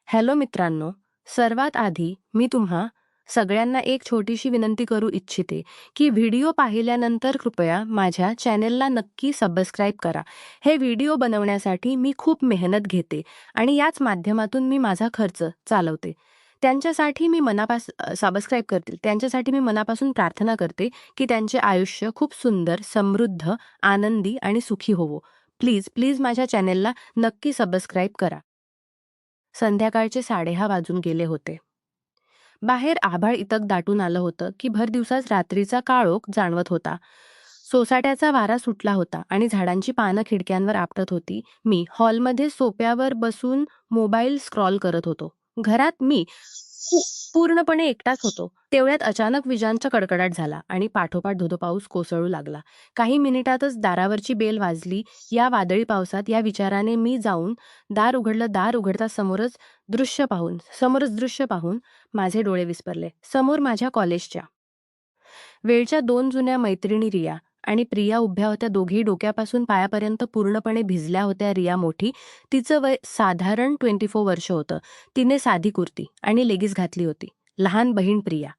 Hello मित्रांनो, सर्वात आधी मी तुम्हा सगळ्यांना एक छोटीशी विनंती करू इच्छिते की व्हिडिओ पाहिल्यानंतर कृपया माझ्या चॅनेलला नक्की सबस्क्राईब करा. हे व्हिडिओ बनवण्यासाठी मी खूप मेहनत घेते आणि याच माध्यमातून मी माझा खर्च चालवते. सबस्क्राईब करतील त्यांच्यासाठी मी मनापासून प्रार्थना करते की त्यांचे आयुष्य खूप सुंदर, समृद्ध, आनंदी आणि सुखी होवो. प्लीज प्लीज माझ्या चॅनेलला नक्की सबस्क्राईब करा. संध्याकाळचे 6:30 वाजून गेले होते. बाहेर आभाळ इतक दाटून आलं होतं की भर दिवसाच रात्रीचा काळोख जाणवत होता. सोसाट्याचा वारा सुटला होता आणि झाडांची पानं खिडक्यांवर आपटत होती. मी हॉलमध्ये सोफ्यावर बसून मोबाईल स्क्रॉल करत होतो. घरात मी पू पूर्णपणे एकटाच होतो. तेवढ्यात अचानक विजांचा कडकडाट झाला आणि पाठोपाठ धोधो पाऊस कोसळू लागला. काही मिनिटातच दारावरची बेल वाजली. या वादळी पावसात या विचाराने मी जाऊन दार उघडलं. दार उघडता समोरच दृश्य पाहून माझे डोळे विस्फारले. समोर माझ्या कॉलेजच्या वेळच्या 2 जुन्या मैत्रिणी रिया आणि प्रिया उभ्या होत्या. दोघी डोक्यापासून पायापर्यंत पूर्णपणे भिजल्या होत्या. रिया मोठी, तिचं वय साधारण 24 वर्ष होतं. तिने साधी कुर्ती आणि लेगिन्स घातली होती. लहान बहीण प्रिया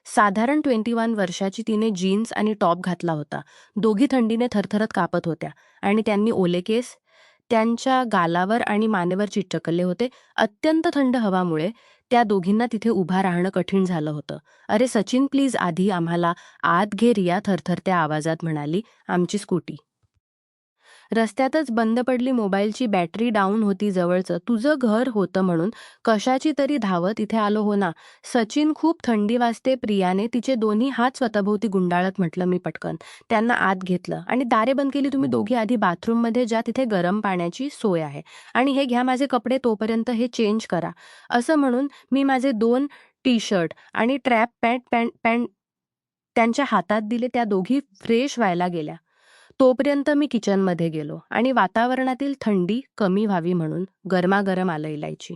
साधारण 21 वर्षाची, तिने जीन्स आणि टॉप घातला होता. दोघी थंडीने थरथरत कापत होत्या आणि त्यांनी ओले केस त्यांच्या गालावर आणि मानेवर चिटकले होते. अत्यंत थंड हवामुळे त्या दोघींना तिथे उभा राहणं कठीण झालं होतं. "अरे सचिन, प्लीज आधी आम्हाला आत घे," रिया थरथरत्या आवाजात म्हणाली. आमची स्कूटी रस्त्यातच बंद पडली. मोबाईलची बॅटरी डाऊन होती. जवळचं तुझं घर होतं म्हणून कशाची तरी धावत इथे आलो हो ना. सचिन, खूप थंडी वाजते. प्रियाने तिचे दोन्ही हात स्वतःभोवती गुंडाळत म्हटलं. मी पटकन त्यांना आत घेतलं आणि दारे बंद केली. तुम्ही दोघी आधी बाथरूममध्ये जा, तिथे गरम पाण्याची सोय आहे. आणि हे घ्या माझे कपडे, तोपर्यंत हे चेंज करा. असं म्हणून मी माझे 2 टी-शर्ट आणि ट्रॅक पॅन्ट त्यांच्या हातात दिले. त्या दोघी फ्रेश व्हायला गेल्या. तोपर्यंत मी किचनमध्ये गेलो आणि वातावरणातील थंडी कमी व्हावी म्हणून गरमागरम आलं इलायची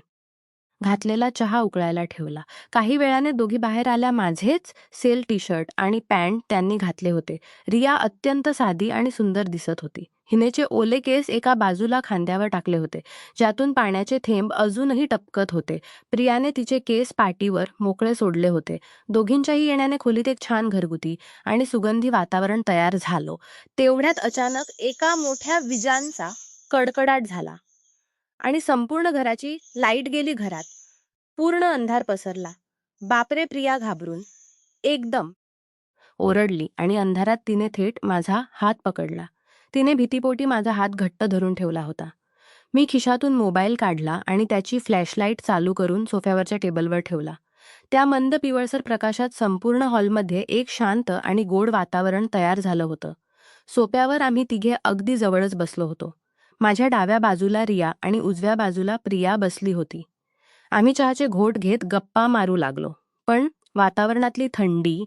घातलेला चहा उकळायला ठेवला. काही वेळाने दोघी बाहेर आल्या. माझेच सेल टी-शर्ट आणि पॅन्ट त्यांनी घातले होते. रिया अत्यंत साधी आणि सुंदर दिसत होती. हिनेचे ओले केस एका बाजूला खांद्यावर टाकले होते, ज्यातून पाण्याचे थेंब अजूनही टपकत होते. प्रियाने तिचे केस पाठीवर मोकळे सोडले होते. दोघींच्याही येण्याने खोलीत एक छान घरगुती आणि सुगंधी वातावरण तयार झालं. तेवढ्यात अचानक एका मोठ्या विजांचा कडकडाट झाला आणि संपूर्ण घराची लाईट गेली. घरात पूर्ण अंधार पसरला. "बापरे!" प्रिया घाबरून एकदम ओरडली आणि अंधारात तिने थेट माझा हात पकडला. तिने भीतीपोटी माझा हात घट्ट धरून ठेवला होता. मी खिशातून मोबाईल काढला आणि त्याची फ्लॅशलाईट चालू करून सोफ्यावरच्या टेबलवर ठेवला. त्या मंद पिवळसर प्रकाशात संपूर्ण हॉलमध्ये एक शांत आणि गोड वातावरण तयार झालं होतं. सोफ्यावर आम्ही तिघे अगदी जवळच बसलो होतो. माझ्या डाव्या बाजूला रिया आणि उजव्या बाजूला प्रिया बसली होती. आम्ही चहाचे घोट घेत गप्पा मारू लागलो. पण वातावरणातली थंडी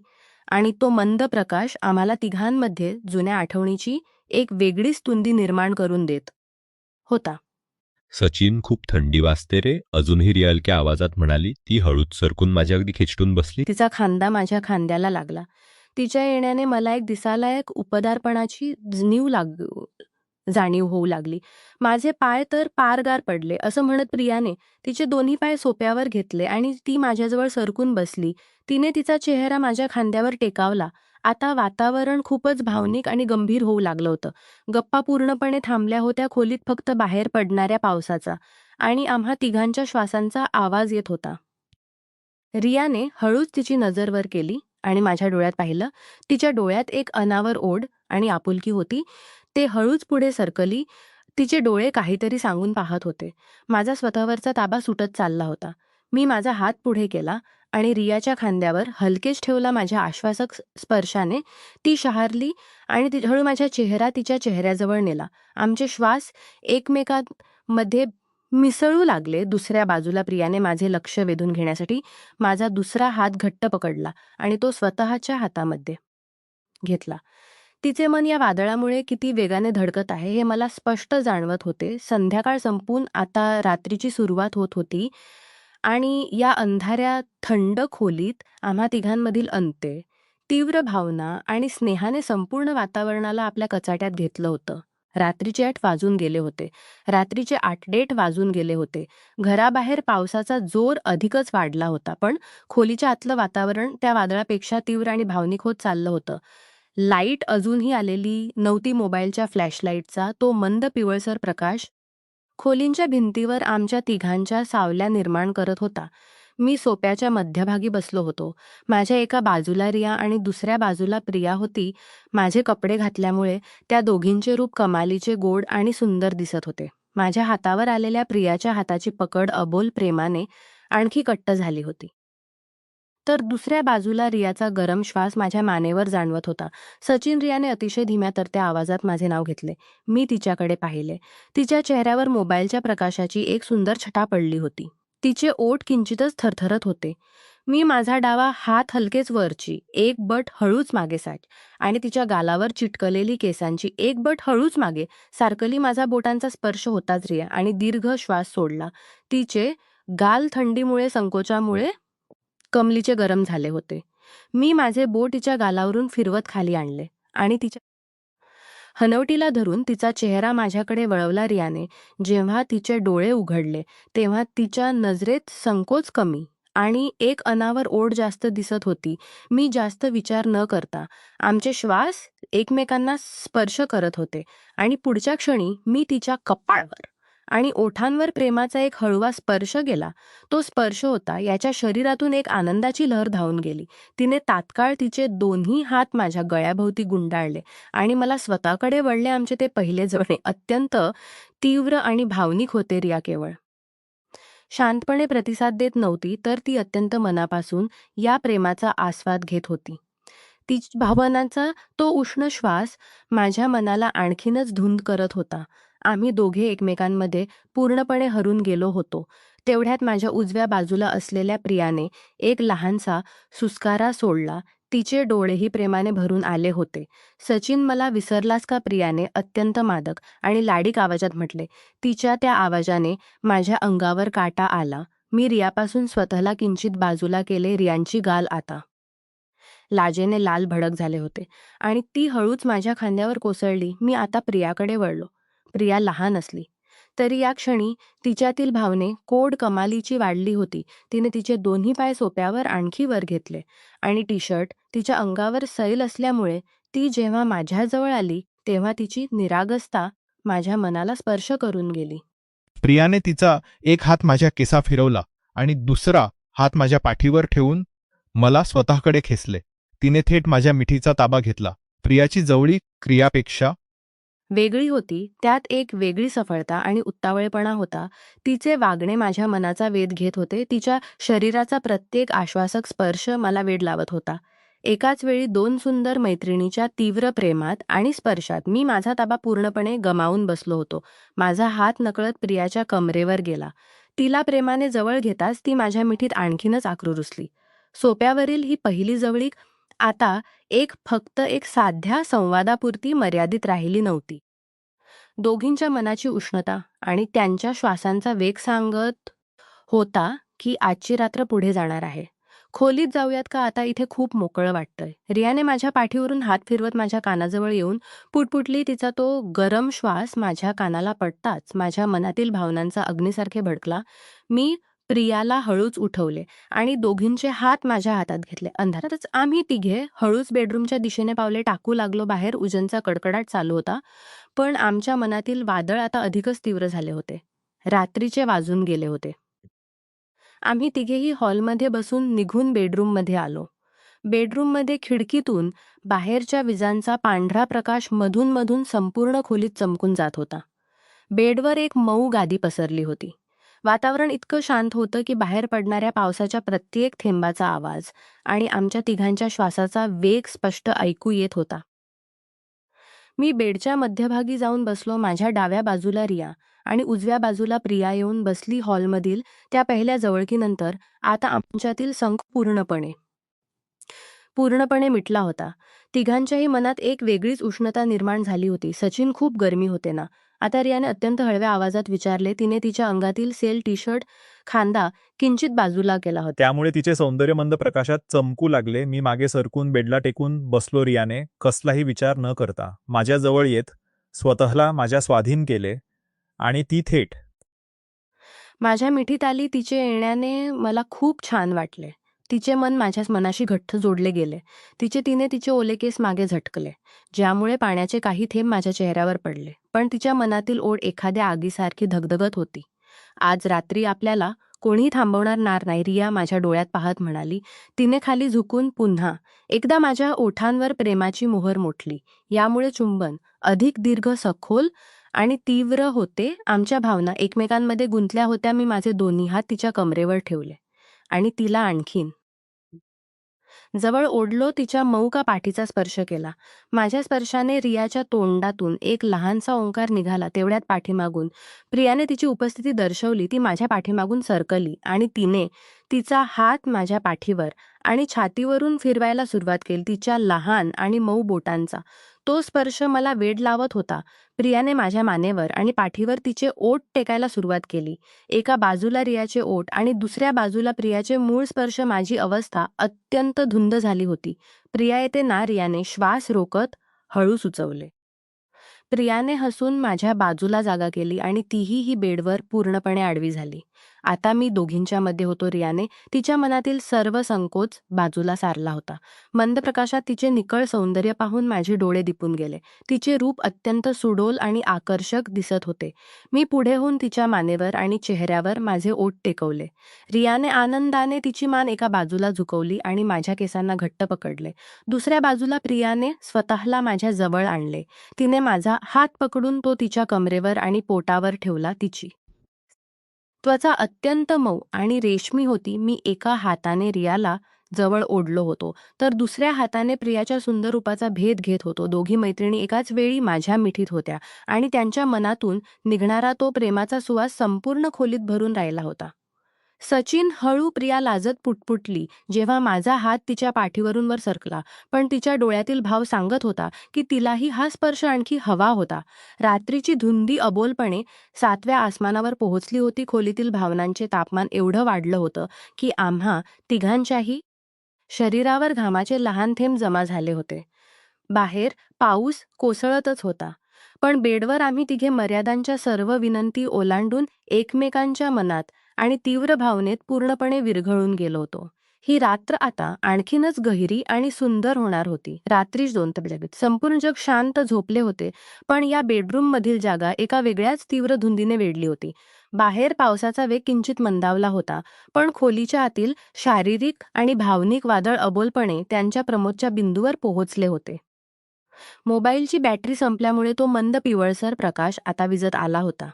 आणि तो मंद प्रकाश आम्हाला तिघांमध्ये जुन्या आठवणीची एक वेगळीच तुंदी निर्माण करून देत होता. सचिन, खूप थंडी वाजते रे, अजूनही रिया हलक्या आवाजात म्हणाली. ती हळूच सरकून माझ्या अगदी खेचटून बसली. तिचा खांदा माझ्या खांद्याला लागला. तिच्या येण्याने मला एक दिसालायक उपदारपणाची जाणीव होऊ लागली. माझे पाय तर पारगार पडले. असं म्हणत प्रियाने तिचे दोन्ही पाय सोफ्यावर घेतले आणि ती माझ्याजवळ सरकून बसली. तिने तिचा चेहरा माझ्या खांद्यावर टेकावला. आता वातावरण खूपच भावनिक आणि गंभीर होऊ लागलं होतं. गप्पा पूर्णपणे थांबल्या होत्या. खोलीत फक्त बाहेर पडणाऱ्या पावसाचा आणि आम्हा तिघांच्या श्वासांचा आवाज येत होता. रियाने हळूच तिची नजर वर केली आणि माझ्या डोळ्यात पाहिलं. तिच्या डोळ्यात एक अनावर ओढ आणि आपुलकी होती. ते हळूच पुढे सरकली. तिचे डोळे काहीतरी सांगून पाहत होते. माझा स्वतःवरचा ताबा सुटत चालला होता. मी माझा हात पुढे केला आणि रियाच्या खांद्यावर हलकेच ठेवला. माझ्या आश्वासक स्पर्शाने ती शहारली आणि हळू माझा चेहरा तिच्या चेहऱ्याजवळ नेला. आमचे श्वास एकमेकांमध्ये मिसळू लागले. दुसऱ्या बाजूला प्रियाने माझे लक्ष वेधून घेण्यासाठी माझा दुसरा हात घट्ट पकडला आणि तो स्वतःच्या हातामध्ये घेतला. तिचे मन या वादळामुळे किती वेगाने धडकत आहे हे मला स्पष्ट जाणवत होते. संध्याकाळ संपून आता रात्रीची सुरुवात होत होती आणि या अंधाऱ्या थंड खोलीत आम्हा तिघांमधील अंतर, तीव्र भावना आणि स्नेहाने संपूर्ण वातावरणाला आपल्या कचाट्यात घेतलं होतं. रात्रीचे 8 वाजून गेले होते. रात्रीचे 8:30 वाजून गेले होते. घराबाहेर पावसाचा जोर अधिकच वाढला होता, पण खोलीच्या आतलं वातावरण त्या वादळापेक्षा तीव्र आणि भावनिक होत चाललं होतं. लाईट अजूनही आलेली नव्हती. मोबाईलच्या फ्लॅशलाईटचा तो मंद पिवळसर प्रकाश खोलींच्या भिंतीवर आमच्या तिघांच्या सावल्या निर्माण करत होता. मी सोप्याच्या मध्यभागी बसलो होतो. माझ्या एका बाजूला रिया आणि दुसऱ्या बाजूला प्रिया होती. माझे कपडे घातल्यामुळे त्या दोघींचे रूप कमालीचे गोड आणि सुंदर दिसत होते. माझ्या हातावर आलेल्या प्रियाच्या हाताची पकड अबोल प्रेमाने आणखी घट्ट झाली होती. तर दुसऱ्या बाजूला रियाचा गरम श्वास माझ्या मानेवर जाणवत होता. सचिन, रियाने अतिशय धीम्या तरत्या आवाजात माझे नाव घेतले. मी तिच्याकडे पाहिले. तिच्या चेहऱ्यावर मोबाईलच्या प्रकाशाची एक सुंदर छटा पडली होती. तिचे ओठ किंचितच थरथरत होते. मी माझा डावा हात हलकेच वरची एक बट हळूच मागे आणि तिच्या गालावर चिटकलेली केसांची एक बट हळूच मागे सारकली. माझा बोटांचा स्पर्श होताच रिया आणि दीर्घ श्वास सोडला. तिचे गाल थंडीमुळे संकोचामुळे कमलीचे गरम झाले होते. मी माझे बोट तिच्या गालावरून फिरवत खाली आणले आणि तिच्या हनवटीला धरून तिचा चेहरा माझ्याकडे वळवला. रियाने जेव्हा तिचे डोळे उघडले तेव्हा तिच्या नजरेत संकोच कमी आणि एक अनावर ओढ जास्त दिसत होती. मी जास्त विचार न करता आमचे श्वास एकमेकांना स्पर्श करत होते आणि पुढच्या क्षणी मी तिच्या कपाळावर आणि ओठांवर प्रेमाचा एक हळवा स्पर्श गेला. तो स्पर्श होता याच्या शरीरातून एक आनंदाची लहर धावून गेली. तिने तात्काळ तिचे दोन्ही हात माझ्या गळ्याभोवती गुंडाळले आणि मला स्वतःकडे वळले. आमचे ते पहिले जवळ अत्यंत तीव्र आणि भावनिक होते. रिया केवळ शांतपणे प्रतिसाद देत नव्हती, तर ती अत्यंत मनापासून या प्रेमाचा आस्वाद घेत होती. तिच्या भावनांचा तो उष्ण श्वास माझ्या मनाला आणखीनच धुंद करत होता. आम्ही दोघे एकमेकांमध्ये पूर्णपणे हरून गेलो होतो. तेवढ्यात माझ्या उजव्या बाजूला असलेल्या प्रियाने एक लहानसा सुस्कारा सोडला. तिचे डोळेही प्रेमाने भरून आले होते. सचिन, मला विसरलास का? प्रियाने अत्यंत मादक आणि लाडीक आवाजात म्हटले. तिच्या त्या आवाजाने माझ्या अंगावर काटा आला. मी रियापासून स्वतःला किंचित बाजूला केले. रियांची गाल आता लाजेने लाल भडक झाले होते आणि ती हळूच माझ्या खांद्यावर कोसळली. मी आता प्रियाकडे वळलो. प्रिया लहान असली तरी या क्षणी तिच्यातील भावने कोड कमालीची वाढली होती. तिने तिचे दोन्ही पाय सोप्यावर आणखी वर घेतले आणि टी-शर्ट तिच्या अंगावर सैल असल्यामुळे ती जेव्हा माझ्याजवळ आली तेव्हा तिची निरागसता माझ्या मनाला स्पर्श करून गेली. प्रियाने तिचा एक हात माझ्या केसा फिरवला आणि दुसरा हात माझ्या पाठीवर ठेवून मला स्वतःकडे खेचले. तिने थेट माझ्या मिठीचा ताबा घेतला. प्रियाची जवळीक क्रियापेक्षा वेगळी होती. त्यात एक वेगळी सफळता आणि उत्तावळेपणा होता. तिचे वागणे माझ्या मनाचा वेध घेत होते. तिच्या शरीराचा प्रत्येक आश्वासक स्पर्श मला वेड लावत होता. एकाच वेळी दोन सुंदर मैत्रिणीच्या तीव्र प्रेमात आणि स्पर्शात मी माझा ताबा पूर्णपणे गमावून बसलो होतो. माझा हात नकळत प्रियाच्या कमरेवर गेला. तिला प्रेमाने जवळ घेताच ती माझ्या मिठीत आणखीनच आक्रू रुसली. सोप्यावरील ही पहिली जवळीक आता फक्त एक साध्या संवादापुरती मर्यादित राहिली नव्हती. दोघींच्या मनाची उष्णता आणि त्यांच्या श्वासांचा वेग सांगत होता की आजची रात्र पुढे जाणार आहे. खोलीत जाऊयात का? आता इथे खूप मोकळं वाटतंय. रियाने माझ्या पाठीवरून हात फिरवत माझ्या कानाजवळ येऊन पुटपुटली. तिचा तो गरम श्वास माझ्या कानाला पडताच माझ्या मनातील भावनांचा अग्नीसारखे भडकला. मी प्रियाला हळूच उठवले आणि दोघींचे हात माझ्या हातात घेतले. अंधारातच आम्ही तिघे हळूच बेडरूमच्या दिशेने पावले टाकू लागलो. बाहेर उजेंचा कडकडाट चालू होता, पण आमच्या मनातील वादळ आता अधिकच तीव्र झाले होते. रात्रीचे वाजून गेले होते. आम्ही तिघेही हॉलमध्ये बसून निघून बेडरूममध्ये आलो. बेडरूममध्ये खिडकीतून बाहेरच्या विजांचा पांढरा प्रकाश मधून मधून संपूर्ण खोलीत चमकून जात होता. बेडवर एक मऊ गादी पसरली होती. वातावरण इतकं शांत होतं की बाहेर पडणाऱ्या पावसाच्या प्रत्येक थेंबाचा आवाज आणि आमच्या तिघांच्या श्वासाचा वेग स्पष्ट ऐकू येत होता. मी बेडच्या मध्यभागी जाऊन बसलो. माझ्या डाव्या बाजूला रिया आणि उजव्या बाजूला प्रिया येऊन बसली. हॉलमधील त्या पहिल्या जवळकीनंतर आता आमच्यातील संख पूर्णपणे मिटला होता. तिघांच्याही मनात एक वेगळीच उष्णता निर्माण झाली होती. सचिन, खूप गरमी होते ना? आता रियाने अत्यंत हळव्या आवाजात विचारले. तिने तिच्या अंगातील सेल टी-शर्ट खांदा किंचित बाजूला केला होता. त्यामुळे तिचे सौंदर्य मंद प्रकाशात चमकू लागले. मी मागे सरकून बेडला टेकून बसलो. रियाने कसलाही विचार न करता माझ्या जवळ येत स्वतःला माझ्या स्वाधीन केले आणि ती थेट माझ्या मिठीत आली. तिचे येण्याने मला खूप छान वाटले. तिचे मन माझ्या मनाशी घट्ट जोडले गेले. तिने तिचे ओले केस मागे झटकले, ज्यामुळे पाण्याचे काही थेंब माझ्या चेहऱ्यावर पडले. पण तिच्या मनातील ओढ एखाद्या आगीसारखी धगधगत होती. आज रात्री आपल्याला कोणीही थांबवणार नाही, रिया माझ्या डोळ्यात पाहत म्हणाली. तिने खाली झुकून पुन्हा एकदा माझ्या ओठांवर प्रेमाची मोहर मोठली. यामुळे चुंबन अधिक दीर्घ, सखोल आणि तीव्र होते. आमच्या भावना एकमेकांमध्ये गुंतल्या होत्या. मी माझे दोन्ही हात तिच्या कमरेवर ठेवले आणि तिला आणखीन जवळ ओढलो. तिच्या मऊ का पाठीचा स्पर्श केला. माझ्या स्पर्शाने रियाच्या तोंडातून एक लहानसा ओंकार निघाला. तेवढ्यात पाठीमागून प्रियाने तिची उपस्थिती दर्शवली. ती माझ्या पाठीमागून सरकली आणि तिने तिचा हात माझ्या पाठीवर आणि छातीवरून फिरवायला सुरुवात केली. तिच्या लहान आणि मऊ बोटांचा तो स्पर्श मला वेड लावत होता. प्रियाने माझ्या मानेवर आणि पाठीवर तिचे ओठ टेकायला सुरुवात केली. एका बाजूला रियाचे ओठ आणि दुसऱ्या बाजूला प्रियाचे मूळ स्पर्श. माझी अवस्था अत्यंत धुंद झाली होती. प्रिया येते ना, रियाने श्वास रोकत हळू सुचवले. प्रियाने हसून माझ्या बाजूला जागा केली आणि तीही ही बेडवर पूर्णपणे आडवी झाली. आता मी दोघींच्या मध्ये होतो. रियाने तिच्या मनातील सर्व संकोच बाजूला सारला होता. मंद प्रकाशात तिचे निकळ सौंदर्य पाहून माझे डोळे दिपून गेले. तिचे रूप अत्यंत सुडोल आणि आकर्षक दिसत होते. मी पुढे होऊन तिच्या मानेवर आणि चेहऱ्यावर माझे ओठ टेकवले. रियाने आनंदाने तिची मान एका बाजूला झुकवली आणि माझ्या केसांना घट्ट पकडले. दुसऱ्या बाजूला प्रियाने स्वतःला माझ्या जवळ आणले. तिने माझा हात पकडून तो तिच्या कमरेवर आणि पोटावर ठेवला. तिची त्वचा अत्यंत मऊ आणि रेशमी होती. मी एका हाताने रियाला जवळ ओढलो होतो, तर दुसऱ्या हाताने प्रियाच्या सुंदर रूपाचा भेद घेत होतो. दोघी मैत्रिणी एकाच वेळी माझ्या मिठीत होत्या आणि त्यांच्या मनातून निघणारा तो प्रेमाचा सुवास संपूर्ण खोलीत भरून राहिला होता. सचिन, हळू प्रिया लाजत पुटपुटली जेव्हा माझा हात तिच्या पाठीवरून वर सरकला. पण तिच्या डोळ्यातील भाव सांगत होता की तिलाही हा स्पर्श आणखी हवा होता. रात्रीची धुंदी अबोलपणे 7व्या आसमानावर पोहोचली होती. खोलीतील भावनांचे तापमान एवढं वाढलं होतं की आम्हा तिघांच्याही शरीरावर घामाचे लहान थेंब जमा झाले होते. बाहेर पाऊस कोसळतच होता, पण बेडवर आम्ही तिघे मर्यादांच्या सर्व विनंती ओलांडून एकमेकांच्या मनात आणि तीव्र भावनेत पूर्णपणे विरघळून गेलो होतो. ही रात्र आता आणखीनच गहिरी आणि सुंदर होणार होती. रात्री 2 वाजलेत. संपूर्ण जग शांत झोपले होते, पण या बेडरूम मधील जागा एका वेगळ्याच तीव्र धुंदीने वेढली होती. बाहेर पावसाचा वेग किंचित मंदावला होता, पण खोलीच्या आतील शारीरिक आणि भावनिक वादळ अबोलपणे त्यांच्या प्रमोदच्या बिंदूवर पोहोचले होते. मोबाईलची बॅटरी संपल्यामुळे तो मंद पिवळसर प्रकाश आता विझत आला होता.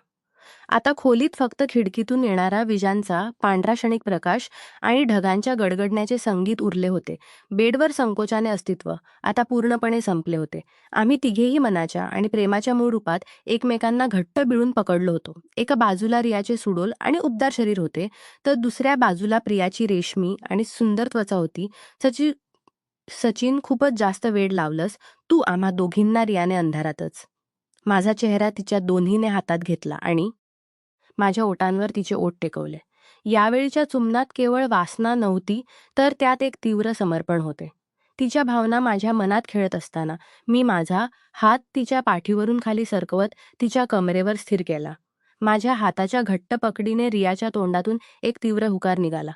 आता खोलीत फक्त खिडकीतून येणारा विजांचा पांढरा क्षणिक प्रकाश आणि ढगांच्या गडगडण्याचे संगीत उरले होते. बेडवर संकोचाने अस्तित्व आता पूर्णपणे संपले होते. आम्ही तिघेही मनाच्या आणि प्रेमाच्या मूळ रूपात एकमेकांना घट्ट बिळून पकडलो होतो. एका बाजूला रियाचे सुडोल आणि उबदार शरीर होते, तर दुसऱ्या बाजूला प्रियाची रेशमी आणि सुंदर त्वचा होती. सचिन, खूपच जास्त वेळ लावलंस तू आम्हा दोघींना, रियाने अंधारातच माझा चेहरा तिच्या दोन्हीने हातात घेतला आणि माझ्या ओठांवर तिचे ओठ टेकवले. यावेळीच्या चुंबनात केवळ वासना नव्हती, तर त्यात एक तीव्र समर्पण होते. तिच्या भावना माझ्या मनात खेळत असताना मी माझा हात तिच्या पाठीवरून खाली सरकवत तिच्या कमरेवर स्थिर केला. माझ्या हाताच्या घट्ट पकडीने रियाच्या तोंडातून एक तीव्र हुकार निघाला.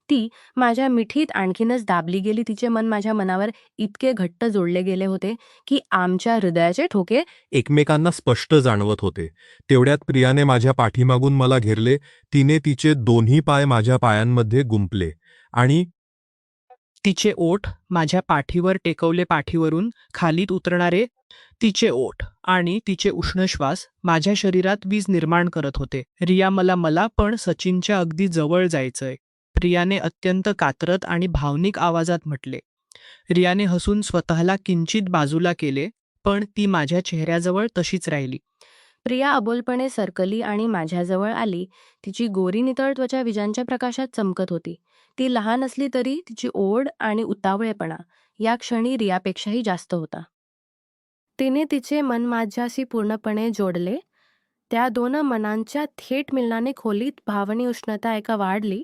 ती माझ्या मिठीत आणखीनच दाबली गेली. तिचे मन माझ्या मनावर इतके घट्ट जोडले गेले होते की आमच्या हृदयाचे ठोके एकमेकांना स्पष्ट जाणवत होते. तेवढ्यात प्रियाने माझ्या पाठीमागून मला घेरले. तिने तिचे दोन्ही पाय माझ्या पायांमध्ये गुंपले आणि तिचे ओठ माझ्या पाठीवर टेकवले. पाठीवरून खालीत उतरणारे तिचे ओठ आणि तिचे उष्ण श्वास माझ्या शरीरात वीज निर्माण करत होते. रिया, मला पण सचिनच्या अगदी जवळ जायचंय, प्रियाने अत्यंत कातरत आणि भावनिक आवाजात म्हटले. रियाने हसून स्वतःला किंचित बाजूला केले, पण ती माझ्या चेहऱ्याजवळ तशीच राहिली. प्रिया अबोलपणे सरकली आणि माझ्याजवळ आली. तिची गोरी नितळ त्वचा विजांच्या प्रकाशात चमकत होती. ती लहान असली तरी तिची ओढ आणि उतावळेपणा या क्षणी रियापेक्षाही जास्त होता. तिने तिचे मन माझ्याशी पूर्णपणे जोडले. त्या दोन मनांच्या थेट मिलनाने खोलीत भावनी उष्णता एका वाढली.